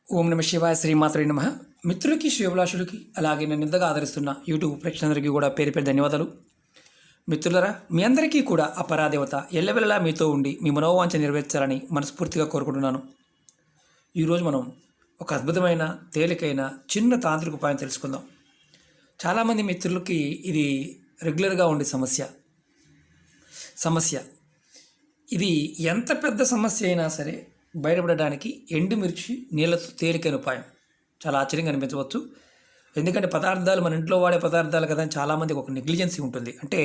ఓం నమ శివాయ శ్రీమాత్రే నమః. మిత్రులకి శ్రేయోభిలాషులకి అలాగే నన్ను ఇంతగా ఆదరిస్తున్న యూట్యూబ్ ప్రేక్షకులందరికీ కూడా పేరు పేరు ధన్యవాదాలు. మిత్రులరా, మీ అందరికీ కూడా ఆ పరాదేవత ఎల్లవెల్లలా మీతో ఉండి మీ మనోవాంఛ నెరవేర్చాలని మనస్ఫూర్తిగా కోరుకుంటున్నాను. ఈరోజు మనం ఒక అద్భుతమైన తేలికైన చిన్న తాంత్రిక ఉపాయం తెలుసుకుందాం. చాలామంది మిత్రులకి ఇది రెగ్యులర్గా ఉండే సమస్య ఇది ఎంత పెద్ద సమస్య అయినా సరే బయటపడడానికి ఎండుమిర్చి నీళ్ళతో తేలికైన ఉపాయం. చాలా ఆశ్చర్యంగా అనిపించవచ్చు. ఎందుకంటే పదార్థాలు మన ఇంట్లో వాడే పదార్థాలు కదా అని చాలామందికి ఒక నెగ్లిజెన్సీ ఉంటుంది. అంటే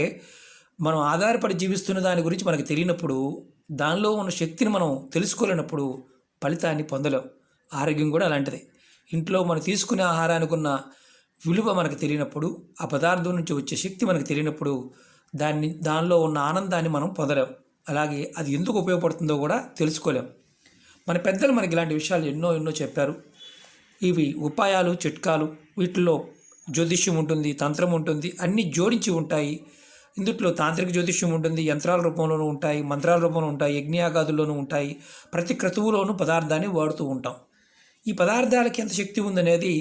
మనం ఆధారపడి జీవిస్తున్న దాని గురించి మనకు తెలియనప్పుడు, దానిలో ఉన్న శక్తిని మనం తెలుసుకోలేనప్పుడు ఫలితాన్ని పొందలేం. ఆరోగ్యం కూడా అలాంటిదే. ఇంట్లో మనం తీసుకునే ఆహారానికి ఉన్న విలువ మనకు తెలియనప్పుడు, ఆ పదార్థం నుంచి వచ్చే శక్తి మనకు తెలియనప్పుడు దానిలో ఉన్న ఆనందాన్ని మనం పొందలేం. అలాగే అది ఎందుకు ఉపయోగపడుతుందో కూడా తెలుసుకోలేం. మన పెద్దలు మనకి ఇలాంటి విషయాలు ఎన్నో చెప్పారు. ఇవి ఉపాయాలు, చిట్కాలు, వీటిల్లో జ్యోతిష్యం ఉంటుంది, తంత్రం ఉంటుంది, అన్నీ జోడించి ఉంటాయి. ఇందుట్లో తాంత్రిక జ్యోతిష్యం ఉంటుంది, యంత్రాల రూపంలోనూ ఉంటాయి, మంత్రాల రూపంలో ఉంటాయి, యజ్ఞయాగాదుల్లోనూ ఉంటాయి. ప్రతి క్రతువులోనూ పదార్థాన్ని వాడుతూ ఉంటాం. ఈ పదార్థాలకి ఎంత శక్తి ఉందనేది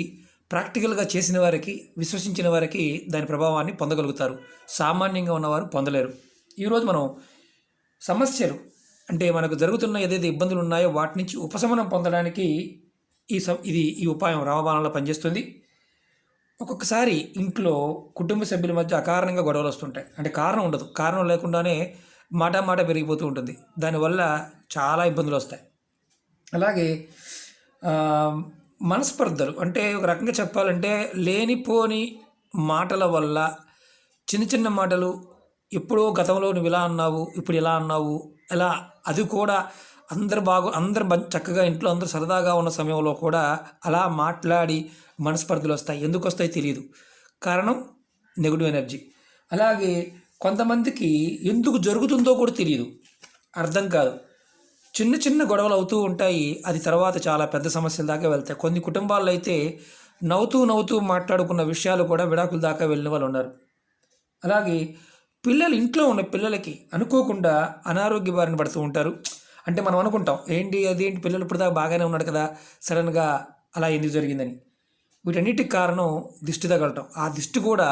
ప్రాక్టికల్గా చేసిన వారికి, విశ్వసించిన వారికి దాని ప్రభావాన్ని పొందగలుగుతారు. సామాన్యంగా ఉన్నవారు పొందలేరు. ఈరోజు మనం సమస్యలు అంటే మనకు జరుగుతున్న ఏదైతే ఇబ్బందులు ఉన్నాయో వాటి నుంచి ఉపశమనం పొందడానికి ఈ ఉపాయం రామబాణంలో పనిచేస్తుంది. ఒక్కొక్కసారి ఇంట్లో కుటుంబ సభ్యుల మధ్య అకారణంగా గొడవలు వస్తుంటాయి. అంటే కారణం ఉండదు, కారణం లేకుండానే మాట పెరిగిపోతూ ఉంటుంది. దానివల్ల చాలా ఇబ్బందులు వస్తాయి. అలాగే మనస్పర్ధలు, అంటే ఒక రకంగా చెప్పాలంటే లేనిపోని మాటల వల్ల, చిన్న మాటలు, ఎప్పుడో గతంలో నువ్వు ఇలా అన్నావు, ఇప్పుడు ఇలా అన్నావు, ఎలా, అది కూడా అందరు చక్కగా ఇంట్లో అందరూ సరదాగా ఉన్న సమయంలో కూడా అలా మాట్లాడి మనస్పర్ధలు వస్తాయి. ఎందుకు వస్తాయి తెలియదు. కారణం నెగిటివ్ ఎనర్జీ. అలాగే కొంతమందికి ఎందుకు జరుగుతుందో కూడా తెలియదు, అర్థం కాదు. చిన్న గొడవలు అవుతూ ఉంటాయి. అది తర్వాత చాలా పెద్ద సమస్యల దాకా వెళ్తాయి. కొన్ని కుటుంబాల్లో అయితే నవ్వుతూ మాట్లాడుకున్న విషయాలు కూడా విడాకుల దాకా వెళ్ళిన వాళ్ళు ఉన్నారు. అలాగే ఇంట్లో ఉన్న పిల్లలకి అనుకోకుండా అనారోగ్య బారిన పడుతూ ఉంటారు. అంటే మనం అనుకుంటాం, అదేంటి పిల్లలు ఇప్పుడు దాకా బాగానే ఉన్నాడు కదా, సడన్గా అలా ఎందుకు జరిగిందని. వీటన్నిటికి కారణం దిష్టి తగలటం. ఆ దిష్టి కూడా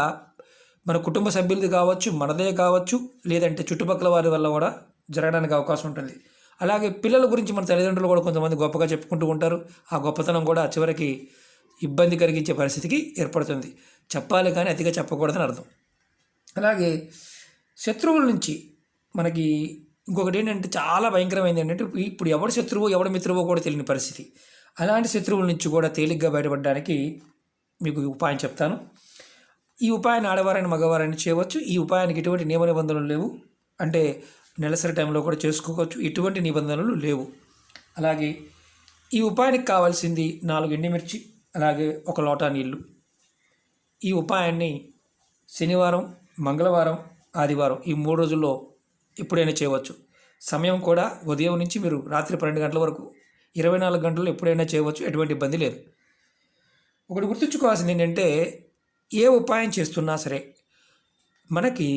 మన కుటుంబ సభ్యులది కావచ్చు, మనదే కావచ్చు, లేదంటే చుట్టుపక్కల వారి వల్ల కూడా జరగడానికి అవకాశం ఉంటుంది. అలాగే పిల్లల గురించి మన తల్లిదండ్రులు కూడా కొంతమంది గొప్పగా చెప్పుకుంటూ ఉంటారు. ఆ గొప్పతనం కూడా చివరికి ఇబ్బంది కలిగించే పరిస్థితికి ఏర్పడుతుంది. చెప్పాలి కానీ అతిగా చెప్పకూడదని అర్థం. అలాగే శత్రువుల నుంచి మనకి ఇంకొకటి ఏంటంటే చాలా భయంకరమైనది ఏంటంటే, ఇప్పుడు ఎవడు శత్రువు ఎవడు మిత్రువో కూడా తెలియని పరిస్థితి. అలాంటి శత్రువుల నుంచి కూడా తేలిగ్గా బయటపడడానికి మీకు ఉపాయం చెప్తాను. ఈ ఉపాయాన్ని ఆడవారైన మగవారైనా చేయవచ్చు. ఈ ఉపాయానికి ఎటువంటి నియమ నిబంధనలు లేవు. అంటే నెలసరి టైంలో కూడా చేసుకోవచ్చు, ఎటువంటి నిబంధనలు లేవు. అలాగే ఈ ఉపాయానికి కావాల్సింది 4 ఎండుమిర్చి, అలాగే 1 లోటా నీళ్ళు. ఈ ఉపాయాన్ని శనివారం, మంగళవారం, ఆదివారం ఈ 3 రోజుల్లో ఎప్పుడైనా చేయవచ్చు. సమయం కూడా ఉదయం నుంచి మీరు రాత్రి 12 గంటల వరకు, 24 గంటల్లో ఎప్పుడైనా చేయవచ్చు, ఎటువంటి ఇబ్బంది లేదు. ఒకటి గుర్తుంచుకోవాల్సింది ఏంటంటే, ఏ ఉపాయం చేస్తున్నా సరే మనకి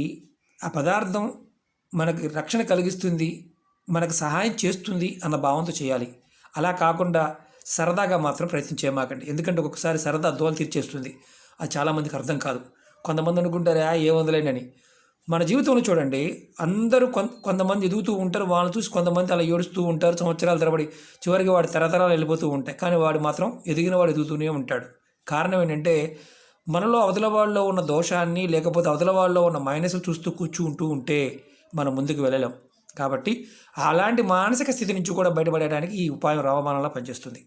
ఆ పదార్థం మనకి రక్షణ కలిగిస్తుంది, మనకు సహాయం చేస్తుంది అన్న భావంతో చేయాలి. అలా కాకుండా సరదాగా మాత్రం ప్రయత్నం చేయమాకండి. ఎందుకంటే ఒక్కొక్కసారి సరదా దోలు తీర్చేస్తుంది. అది చాలామందికి అర్థం కాదు. కొంతమంది అనుకుంటారు ఏముందలేనని. మన జీవితంలో చూడండి, అందరూ కొంతమంది ఎదుగుతూ ఉంటారు, వాళ్ళని చూసి కొంతమంది అలా ఏడుస్తూ ఉంటారు సంవత్సరాల తరబడి. చివరికి వాడి తరతరాలు వెళ్ళిపోతూ ఉంటాయి. కానీ వాడు మాత్రం ఎదిగిన వాడు ఎదుగుతూనే ఉంటాడు. కారణం ఏంటంటే, మనలో అవతల వాళ్ళలో ఉన్న దోషాన్ని, లేకపోతే అవతల వాళ్ళలో ఉన్న మైనస్లు చూస్తూ కూర్చుంటూ ఉంటే మనం ముందుకు వెళ్ళలేం. కాబట్టి అలాంటి మానసిక స్థితి నుంచి కూడా బయటపడడానికి ఈ ఉపాయం రామబాణంలా పనిచేస్తుంది.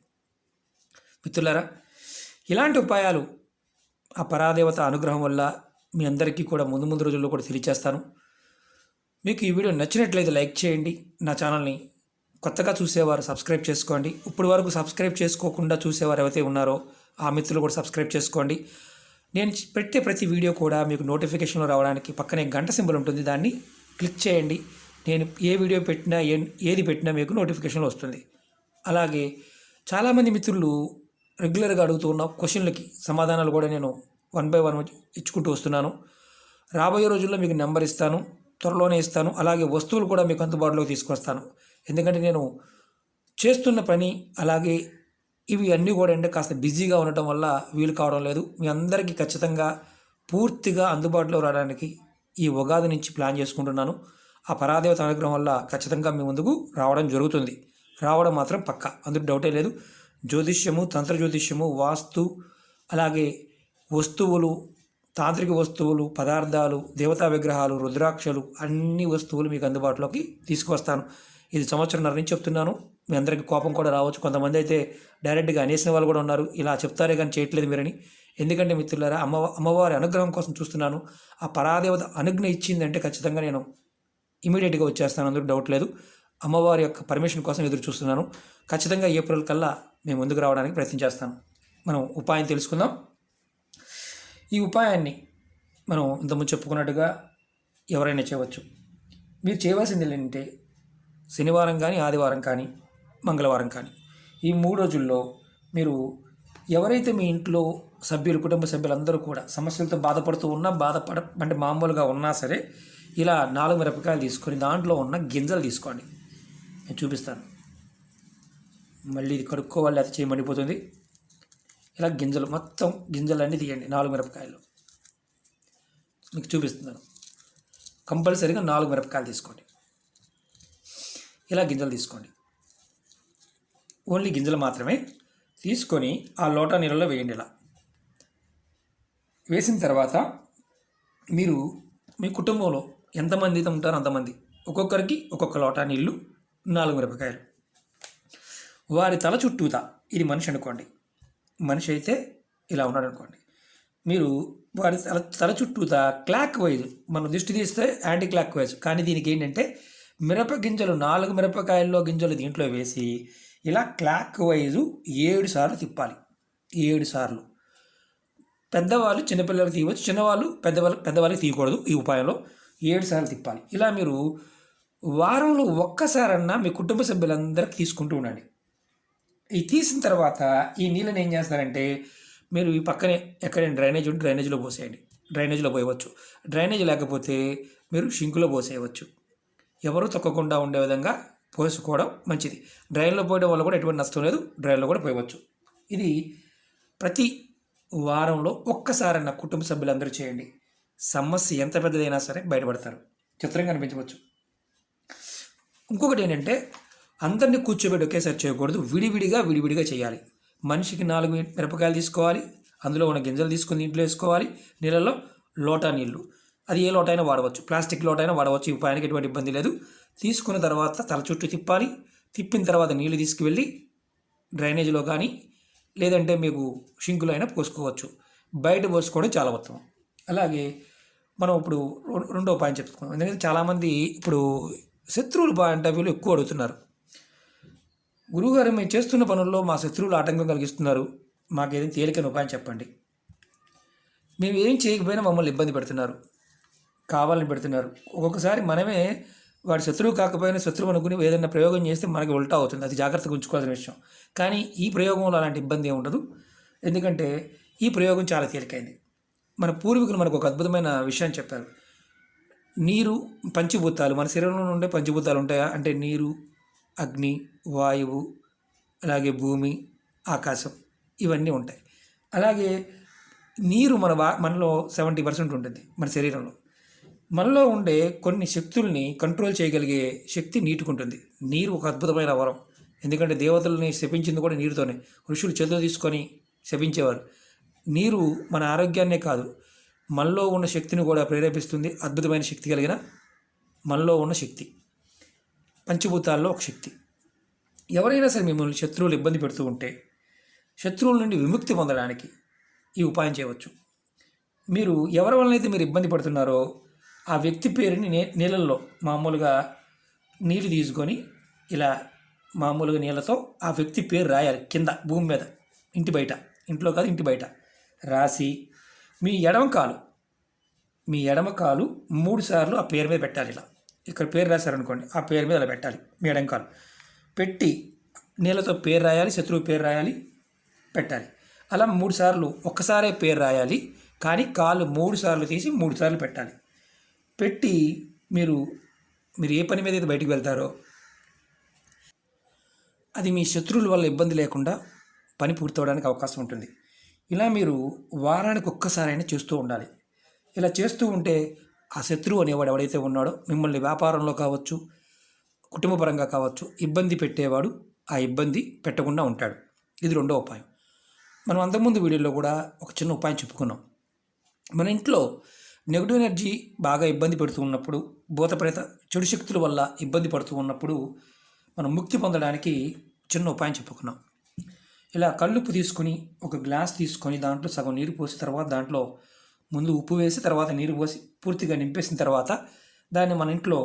మిత్రులారా, ఇలాంటి ఉపాయాలు ఆ పరాదేవత అనుగ్రహం వల్ల మీ అందరికీ కూడా ముందు రోజుల్లో కూడా తెలియజేస్తాను. మీకు ఈ వీడియో నచ్చినట్లయితే లైక్ చేయండి. నా ఛానల్ని కొత్తగా చూసేవారు సబ్స్క్రైబ్ చేసుకోండి. ఇప్పటి వరకు సబ్స్క్రైబ్ చేసుకోకుండా చూసేవారు ఎవరైతే ఉన్నారో ఆ మిత్రులు కూడా సబ్స్క్రైబ్ చేసుకోండి. నేను పెట్టే ప్రతి వీడియో కూడా మీకు నోటిఫికేషన్లో రావడానికి పక్కనే గంట సింబల్ ఉంటుంది, దాన్ని క్లిక్ చేయండి. నేను ఏ వీడియో పెట్టినా ఏది పెట్టినా మీకు నోటిఫికేషన్లో వస్తుంది. అలాగే చాలామంది మిత్రులు రెగ్యులర్గా అడుగుతున్న క్వశ్చన్లకి సమాధానాలు కూడా నేను 1 by 1 ఇచ్చుకుంటూ వస్తున్నాను. రాబోయే రోజుల్లో మీకు నెంబర్ ఇస్తాను, త్వరలోనే ఇస్తాను. అలాగే వస్తువులు కూడా మీకు అందుబాటులోకి తీసుకొస్తాను. ఎందుకంటే నేను చేస్తున్న పని, అలాగే ఇవి అన్నీ కూడా అంటే కాస్త బిజీగా ఉండటం వల్ల వీలు కావడం లేదు. మీ అందరికీ ఖచ్చితంగా పూర్తిగా అందుబాటులో రావడానికి ఈ ఉగాది నుంచి ప్లాన్ చేసుకుంటున్నాను. ఆ పరాదేవత అనుగ్రహం వల్ల ఖచ్చితంగా మీ ముందుకు రావడం జరుగుతుంది. రావడం మాత్రం పక్కా, అందులో డౌటే లేదు. జ్యోతిష్యము, తంత్ర జ్యోతిష్యము, వాస్తు, అలాగే వస్తువులు, తాంత్రిక వస్తువులు, పదార్థాలు, దేవతా విగ్రహాలు, రుద్రాక్షలు, అన్ని వస్తువులు మీకు అందుబాటులోకి తీసుకువస్తాను. ఇది సంవత్సరంన్నర నుంచి చెప్తున్నాను. మీ అందరికీ కోపం కూడా రావచ్చు. కొంతమంది అయితే డైరెక్ట్గా అనేసిన వాళ్ళు కూడా ఉన్నారు, ఇలా చెప్తారే కానీ చేయట్లేదు మీరని. ఎందుకంటే మిత్రులారా, అమ్మవారి అనుగ్రహం కోసం చూస్తున్నాను. ఆ పరాదేవత అనుజ్ఞ ఇచ్చిందంటే ఖచ్చితంగా నేను ఇమీడియట్గా వచ్చేస్తాను, అందుకు డౌట్ లేదు. అమ్మవారి యొక్క పర్మిషన్ కోసం ఎదురు చూస్తున్నాను. ఖచ్చితంగా ఏప్రిల్ కల్లా మేము ముందుకు రావడానికి ప్రయత్నం చేస్తాను. మనం ఉపాయం తెలుసుకుందాం. ఈ ఉపాయాన్ని మనం ఇంతకుముందు చెప్పుకున్నట్టుగా ఎవరైనా చేయవచ్చు. మీరు చేయవలసింది ఏంటంటే శనివారం కానీ, ఆదివారం కానీ, మంగళవారం కానీ, ఈ 3 రోజుల్లో మీరు ఎవరైతే మీ ఇంట్లో సభ్యులు, కుటుంబ సభ్యులందరూ కూడా సమస్యలతో బాధపడుతూ ఉన్నా, అంటే మామూలుగా ఉన్నా సరే, ఇలా 4 మిరపకాయలు తీసుకొని దాంట్లో ఉన్న గింజలు తీసుకోండి. నేను చూపిస్తాను. మళ్ళీ ఇది కడుక్కోవాలి, అది చేయమండిపోతుంది. ఇలా గింజలు, మొత్తం గింజలన్నీ తీయండి. 4 మిరపకాయలు మీకు చూపిస్తున్నాను. కంపల్సరీగా 4 మిరపకాయలు తీసుకోండి. ఇలా గింజలు తీసుకోండి. ఓన్లీ గింజలు మాత్రమే తీసుకొని ఆ లోటా నీళ్ళలో వేయండి. ఇలా వేసిన తర్వాత మీరు మీ కుటుంబంలో ఎంతమంది అయితే ఉంటారో అంతమంది, ఒక్కొక్కరికి ఒక్కొక్క లోటా నీళ్ళు, 4 మిరపకాయలు. వారి తల చుట్టూతా, ఇది మనిషి అనుకోండి, మనిషి అయితే ఇలా ఉన్నాడు అనుకోండి, మీరు వారి తల చుట్టూతా క్లాక్ వైజ్, మనం దృష్టి తీస్తే యాంటీ క్లాక్ వైజ్, కానీ దీనికి ఏంటంటే మిరప గింజలు 4 మిరపకాయల్లో గింజలు దీంట్లో వేసి ఇలా క్లాక్ వైజు 7 సార్లు తిప్పాలి. 7 సార్లు. పెద్దవాళ్ళు చిన్నపిల్లలకు తీయవచ్చు, చిన్నవాళ్ళు పెద్దవాళ్ళకి తీయకూడదు. ఈ ఉపాయంలో 7 సార్లు తిప్పాలి. ఇలా మీరు వారంలో ఒక్కసారన్నా మీ కుటుంబ సభ్యులందరికీ తీసుకుంటూ ఉండండి. ఈ తీసిన తర్వాత ఈ నీళ్ళని ఏం చేస్తారంటే, మీరు ఈ పక్కనే ఎక్కడైనా డ్రైనేజ్ ఉంటే డ్రైనేజ్లో పోసేయండి. డ్రైనేజ్లో పోయవచ్చు. డ్రైనేజ్ లేకపోతే మీరు షింకులో పోసేయవచ్చు. ఎవరు తొక్కకుండా ఉండే విధంగా పోసుకోవడం మంచిది. డ్రైన్లో పోయడం వల్ల కూడా ఎటువంటి నష్టం లేదు, డ్రైన్లో కూడా పోయవచ్చు. ఇది ప్రతి వారంలో ఒక్కసారన్న కుటుంబ సభ్యులందరూ చేయండి. సమస్య ఎంత పెద్దదైనా సరే బయటపడతారు. చిత్రంగా అనిపించవచ్చు. ఇంకొకటి ఏంటంటే, అందరినీ కూర్చోబెట్టి ఒకేసారి చేయకూడదు, విడివిడిగా చేయాలి. మనిషికి 4 మిరపకాయలు తీసుకోవాలి, అందులో ఉన్న గింజలు తీసుకొని ఇంట్లో వేసుకోవాలి. నీళ్ళలో లోటా నీళ్ళు, అది ఏ లోట అయినా వాడవచ్చు, ప్లాస్టిక్ లోట అయినా వాడవచ్చు. ఈ ఉపాయానికి ఎటువంటి ఇబ్బంది లేదు. తీసుకున్న తర్వాత తల చుట్టూ తిప్పాలి. తిప్పిన తర్వాత నీళ్ళు తీసుకువెళ్ళి డ్రైనేజీలో కానీ, లేదంటే మీకు షింకులో అయినా పోసుకోవచ్చు. బయట పోసుకోవడం చాలా ఉత్తమం. అలాగే మనం ఇప్పుడు రెండో ఉపాయం చెప్పుకున్నాం. ఎందుకంటే చాలామంది ఇప్పుడు శత్రువులు పాయింట్ ఎక్కువ అడుగుతున్నారు. గురువుగారు, మేము చేస్తున్న పనుల్లో మా శత్రువులు ఆటంకం కలిగిస్తున్నారు, మాకేదైనా తేలికైన ఉపాయం చెప్పండి. మేము ఏం చేయకపోయినా మమ్మల్ని ఇబ్బంది పెడుతున్నారు, కావాలని పెడుతున్నారు. ఒక్కొక్కసారి మనమే వాడి శత్రువు కాకపోయినా శత్రువు అనుకుని ఏదైనా ప్రయోగం చేస్తే మనకి ఉల్టా అవుతుంది. అది జాగ్రత్తగా ఉంచుకోవాల్సిన విషయం. కానీ ఈ ప్రయోగంలో అలాంటి ఇబ్బంది ఏమి ఉండదు. ఎందుకంటే ఈ ప్రయోగం చాలా తేలికైంది. మన పూర్వీకులు మనకు ఒక అద్భుతమైన విషయాన్ని చెప్పారు. నీరు, పంచభూతాలు, మన శరీరంలో ఉండే పంచభూతాలు ఉంటాయా అంటే నీరు, అగ్ని, వాయువు, అలాగే భూమి, ఆకాశం, ఇవన్నీ ఉంటాయి. అలాగే నీరు మనలో 70% ఉంటుంది మన శరీరంలో. మనలో ఉండే కొన్ని శక్తుల్ని కంట్రోల్ చేయగలిగే శక్తి నీటికి ఉంటుంది. నీరు ఒక అద్భుతమైన వరం. ఎందుకంటే దేవతల్ని శపించింది కూడా నీరుతోనే. ఋషులు చేతులు తీసుకొని శపించేవారు. నీరు మన ఆరోగ్యాన్నే కాదు, మనలో ఉన్న శక్తిని కూడా ప్రేరేపిస్తుంది. అద్భుతమైన శక్తి కలిగిన మనలో ఉన్న శక్తి, పంచభూతాల్లో ఒక శక్తి. ఎవరైనా సరే మిమ్మల్ని శత్రువులు ఇబ్బంది పెడుతూ ఉంటే శత్రువుల నుండి విముక్తి పొందడానికి ఈ ఉపాయం చేయవచ్చు. మీరు ఎవరి వలనైతే మీరు ఇబ్బంది పడుతున్నారో ఆ వ్యక్తి పేరుని నీళ్ళల్లో మామూలుగా నీళ్ళు తీసుకొని ఇలా మామూలుగా నీళ్ళతో ఆ వ్యక్తి పేరు రాయాలి కింద భూమి మీద, ఇంటి బయట, ఇంట్లో కాదు ఇంటి బయట రాసి మీ ఎడమ కాలు 3 సార్లు ఆ పేరు మీద పెట్టాలి. ఇలా ఇక్కడ పేరు రాశారనుకోండి, ఆ పేరు మీద అలా పెట్టాలి. మీ ఎడమ కాలు పెట్టి నీళ్ళతో పేరు రాయాలి, శత్రువు పేరు రాయాలి, పెట్టాలి. అలా 3 సార్లు, ఒక్కసారే పేరు రాయాలి, కానీ కాలు 3 సార్లు తీసి 3 సార్లు పెట్టాలి. పెట్టి మీరు ఏ పని మీద అయితే బయటికి వెళ్తారో అది మీ శత్రువుల వల్ల ఇబ్బంది లేకుండా పని పూర్తవడానికి అవకాశం ఉంటుంది. ఇలా మీరు వారానికి ఒక్కసారైనా చేస్తూ ఉండాలి. ఇలా చేస్తూ ఉంటే ఆ శత్రువు అనేవాడు ఎవడైతే ఉన్నాడో మిమ్మల్ని వ్యాపారంలో కావచ్చు, కుటుంబపరంగా కావచ్చు ఇబ్బంది పెట్టేవాడు ఆ ఇబ్బంది పెట్టకుండా ఉంటాడు. ఇది రెండో ఉపాయం. మనం అంతకుముందు వీడియోలో కూడా ఒక చిన్న ఉపాయం చెప్పుకున్నాం. మన ఇంట్లో నెగిటివ్ ఎనర్జీ బాగా ఇబ్బంది పెడుతూ ఉన్నప్పుడు, భూతప్రేత చెడు శక్తుల వల్ల ఇబ్బంది పడుతూ ఉన్నప్పుడు మనం ముక్తి పొందడానికి చిన్న ఉపాయం చెప్పుకున్నాం. ఇలా కల్లుప్పు తీసుకొని ఒక గ్లాస్ తీసుకొని దాంట్లో సగం నీరు పోసి తర్వాత దాంట్లో ముందు ఉప్పు వేసి తర్వాత నీరు పోసి పూర్తిగా నింపేసిన తర్వాత దాన్ని మన ఇంట్లో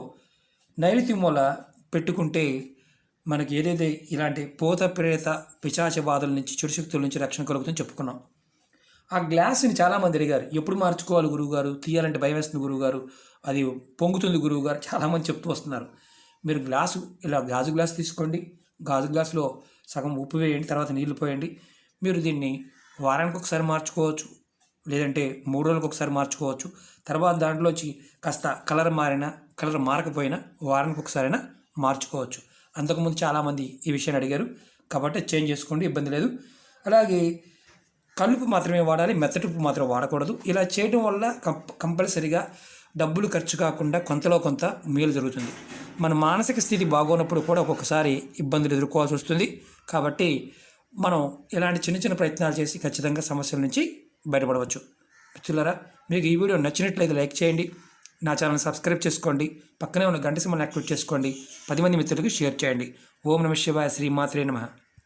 నైరుతి మూల పెట్టుకుంటే మనకి ఏదైతే ఇలాంటి భూత ప్రేత పిశాచ బాధల నుంచి చెడు శక్తుల నుంచి రక్షణ కలుగుతుందని చెప్పుకున్నాం. ఆ గ్లాసుని చాలామంది అడిగారు, ఎప్పుడు మార్చుకోవాలి గురువుగారు, తీయాలంటే భయం వేస్తుంది గురువుగారు, అది పొంగుతుంది గురువుగారు, చాలామంది చెప్తూ వస్తున్నారు. మీరు ఇలా గాజు గ్లాసు తీసుకోండి, గాజు గ్లాసులో సగం ఉప్పు వేయండి, తర్వాత నీళ్లు పోయండి. మీరు దీన్ని వారానికి ఒకసారి మార్చుకోవచ్చు, లేదంటే 3 రోజులకు ఒకసారి మార్చుకోవచ్చు. తర్వాత దాంట్లోంచి కాస్త కలర్ మారకపోయినా వారానికి ఒకసారైనా మార్చుకోవచ్చు. అంతకుముందు చాలామంది ఈ విషయాన్ని అడిగారు కాబట్టి చేంజ్ చేసుకోండి, ఇబ్బంది లేదు. అలాగే కల్లుపు మాత్రమే వాడాలి, మెత్తటి ఉప్పు మాత్రం వాడకూడదు. ఇలా చేయడం వల్ల కంపల్సరిగా డబ్బులు ఖర్చు కాకుండా కొంతలో కొంత మేలు జరుగుతుంది. మన మానసిక స్థితి బాగోనప్పుడు కూడా ఒక్కొక్కసారి ఇబ్బందులు ఎదుర్కోవాల్సి వస్తుంది. కాబట్టి మనం ఇలాంటి చిన్న చిన్న ప్రయత్నాలు చేసి ఖచ్చితంగా సమస్యల నుంచి బయటపడవచ్చు. మిత్రులారా, మీకు ఈ వీడియో నచ్చినట్లయితే లైక్ చేయండి, నా ఛానల్ సబ్స్క్రైబ్ చేసుకోండి, పక్కనే ఉన్న గంట సింబల్ని యాక్టివేట్ చేసుకోండి, 10 మంది మిత్రులకు షేర్ చేయండి. ఓం నమః శివాయ, శ్రీమాత్రే నమః.